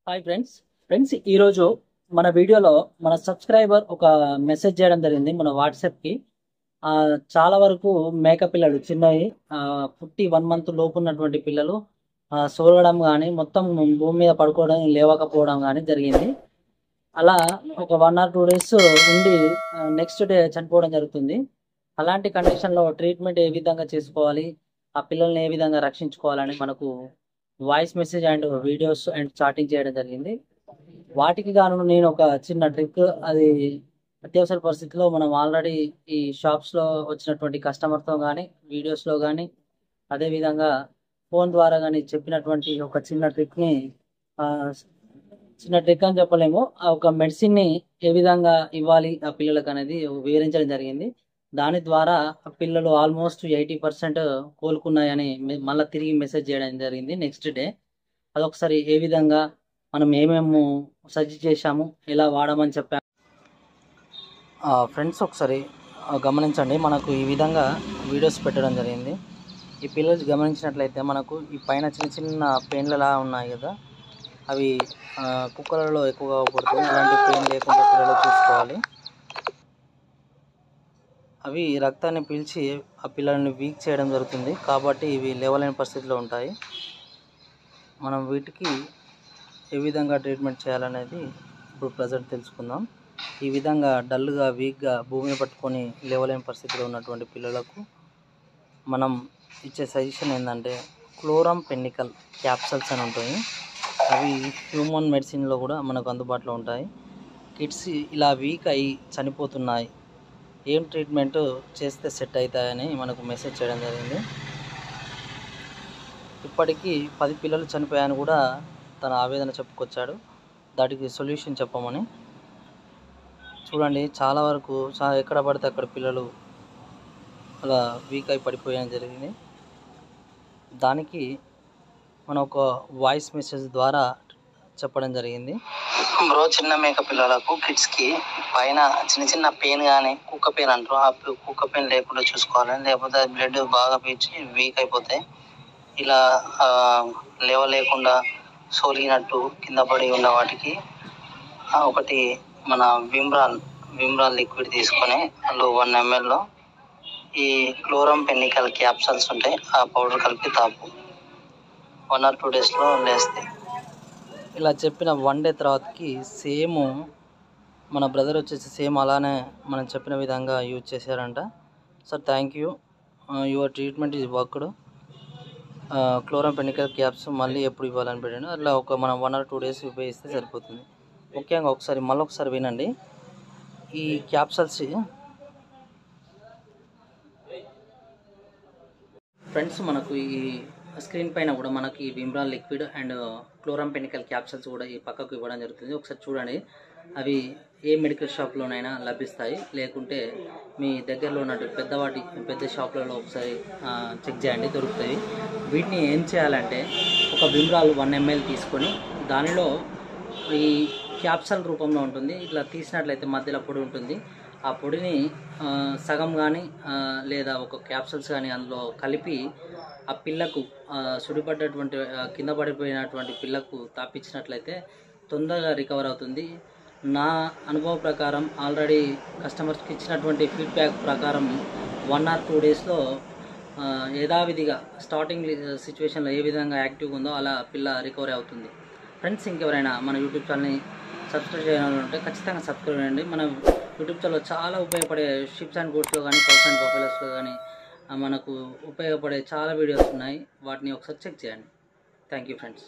Hi friends ఈరోజు మన వీడియోలో మన సబ్స్క్రైబర్ ఒక మెసేజ్ చేయడం జరిగింది మన వాట్సాప్కి. చాలా వరకు మేక పిల్లలు చిన్నవి, పుట్టి 1 మంత్ లోపు ఉన్నటువంటి పిల్లలు సోలగడం కానీ మొత్తం భూమి మీద పడుకోవడం లేవకపోవడం కానీ జరిగింది. అలా ఒక 1 or 2 days ఉండి నెక్స్ట్ డే చనిపోవడం జరుగుతుంది. అలాంటి కండిషన్లో ట్రీట్మెంట్ ఏ విధంగా చేసుకోవాలి, ఆ పిల్లల్ని ఏ విధంగా రక్షించుకోవాలని మనకు voice message and videos and chatting చేయడం జరిగింది. వాటికి గాను నేను ఒక చిన్న ట్రిక్, అది అత్యవసర పరిస్థితిలో మనం ఆల్రెడీ ఈ షాప్స్లో వచ్చినటువంటి కస్టమర్తో కానీ వీడియోస్లో కానీ అదేవిధంగా ఫోన్ ద్వారా కానీ చెప్పినటువంటి ఒక చిన్న ట్రిక్ని, చిన్న ట్రిక్ అని చెప్పలేము, ఆ ఒక మెడిసిన్ని ఏ విధంగా ఇవ్వాలి ఆ పిల్లలకు అనేది వివరించడం జరిగింది. దాని ద్వారా ఆ పిల్లలు ఆల్మోస్ట్ 80% కోలుకున్నాయని మళ్ళీ తిరిగి మెసేజ్ చేయడం జరిగింది నెక్స్ట్ డే. అదొకసారి ఏ విధంగా మనం ఏమేమి సజెస్ట్ చేశాము, ఎలా వాడమని చెప్పాము. ఫ్రెండ్స్ ఒకసారి గమనించండి, మనకు ఈ విధంగా వీడియోస్ పెట్టడం జరిగింది. ఈ పిల్లలు గమనించినట్లయితే మనకు ఈ పైన చిన్న చిన్న పెయిన్లలా ఉన్నాయి కదా, అవి కుక్కలలో ఎక్కువగా పడుతుంది. అలాంటి పెయిన్ లేకుండా పిల్లలు చూసుకోవాలి. అవి రక్తాన్ని పీల్చి ఆ పిల్లల్ని వీక్ చేయడం జరుగుతుంది, కాబట్టి ఇవి లేవలేని పరిస్థితిలో ఉంటాయి. మనం వీటికి ఏ విధంగా ట్రీట్మెంట్ చేయాలనేది ఇప్పుడు ప్రజెంట్ తెలుసుకుందాం. ఈ విధంగా డల్గా వీక్గా భూమిని పట్టుకొని లేవలేని పరిస్థితిలో ఉన్నటువంటి పిల్లలకు మనం ఇచ్చే సజెషన్ ఏంటంటే క్లోరంపెనికల్ క్యాప్సల్స్ అని ఉంటాయి. అవి హ్యూమన్ మెడిసిన్లో కూడా మనకు అందుబాటులో ఉంటాయి. కిడ్స్ ఇలా వీక్ అయి చనిపోతున్నాయి, ఏం ట్రీట్మెంట్ చేస్తే సెట్ అవుతాయని మనకు మెసేజ్ చేయడం జరిగింది. ఇప్పటికీ 10 పిల్లలు చనిపోయాయని కూడా తన ఆవేదన చెప్పుకొచ్చాడు. దానికి సొల్యూషన్ చెప్పమని. చూడండి, చాలా వరకు ఎక్కడ పడితే అక్కడ పిల్లలు అలా వీక్ అయి పడిపోయడం జరిగింది. దానికి మనం ఒక వాయిస్ మెసేజ్ ద్వారా చెప్పడం జరిగింది. బ్రో, చిన్న మేక పిల్లలకు కిడ్స్కి పైన చిన్న చిన్న పెయిన్ కానీ కుక్క పెయిన్ అంటారు, ఆ కుక్క పెయిన్ లేకుండా చూసుకోవాలి. లేకపోతే బ్లడ్ బాగా పీల్చి వీక్ అయిపోతాయి. ఇలా లేవలేకుండా సోలినట్టు కింద పడి ఉన్న వాటికి ఒకటి మన విమ్రాల్ లిక్విడ్ తీసుకొని అందులో 1 ml ఈ క్లోరంపెనికల్ క్యాప్సల్స్ ఉంటాయి, ఆ పౌడర్ కలిపి తాపు. 1 or 2 days లేస్తాయి. ఇలా చెప్పిన 1 day తర్వాతకి సేమ్ మన బ్రదర్ వచ్చేసి సేమ్ అలానే మనం చెప్పిన విధంగా యూజ్ చేశారంట. Sir, thank you, your treatment is worked. Chloramphenicol caps మళ్ళీ ఎప్పుడు ఇవ్వాలని పెట్టండి. అట్లా మనం 1 or 2 days ఉపయోగిస్తే సరిపోతుంది. ముఖ్యంగా మళ్ళొకసారి వినండి. ఈ క్యాప్సల్స్ ఫ్రెండ్స్, మనకు ఈ స్క్రీన్ పైన కూడా మనకి విమ్రాల్ లిక్విడ్ అండ్ క్లోరంపెనికల్ క్యాప్సల్స్ కూడా ఈ పక్కకు ఇవ్వడం జరుగుతుంది. ఒకసారి చూడండి, అవి ఏ మెడికల్ షాప్లోనైనా లభిస్తాయి, లేకుంటే మీ దగ్గరలో ఉన్నట్టు పెద్ద షాప్లలో ఒకసారి చెక్ చేయండి, దొరుకుతాయి. వీటిని ఏం చేయాలంటే ఒక విమ్రాల్ 1 ml తీసుకొని దానిలో ఈ క్యాప్సల్ రూపంలో ఉంటుంది, ఇట్లా తీసినట్లయితే మధ్యలో పొడి ఉంటుంది. ఆ పొడిని సగం కానీ లేదా ఒక క్యాప్సల్స్ కానీ అందులో కలిపి ఆ పిల్లకు సుడిపడ్డటువంటి కింద పడిపోయినటువంటి పిల్లకు తాపించినట్లయితే తొందరగా రికవర్ అవుతుంది. నా అనుభవ ప్రకారం ఆల్రెడీ కస్టమర్స్కి ఇచ్చినటువంటి ఫీడ్బ్యాక్ ప్రకారం 1 or 2 daysలో యథావిధిగా స్టార్టింగ్ సిచ్యువేషన్లో ఏ విధంగా యాక్టివ్గా ఉందో అలా పిల్ల రికవరీ అవుతుంది. ఫ్రెండ్స్, ఇంకెవరైనా మన యూట్యూబ్ ఛానల్ని సబ్స్క్రైబ్ చేయాలంటే ఖచ్చితంగా సబ్స్క్రైబ్ చేయండి. మన యూట్యూబ్ ఛానల్లో చాలా ఉపయోగపడే షిప్స్ అండ్ గూడ్స్లో కానీ కౌస్ అండ్ బఫెలోస్లో కానీ మనకు ఉపయోగపడే చాలా వీడియోస్ ఉన్నాయి. వాటిని ఒకసారి చెక్ చేయండి. Thank you friends.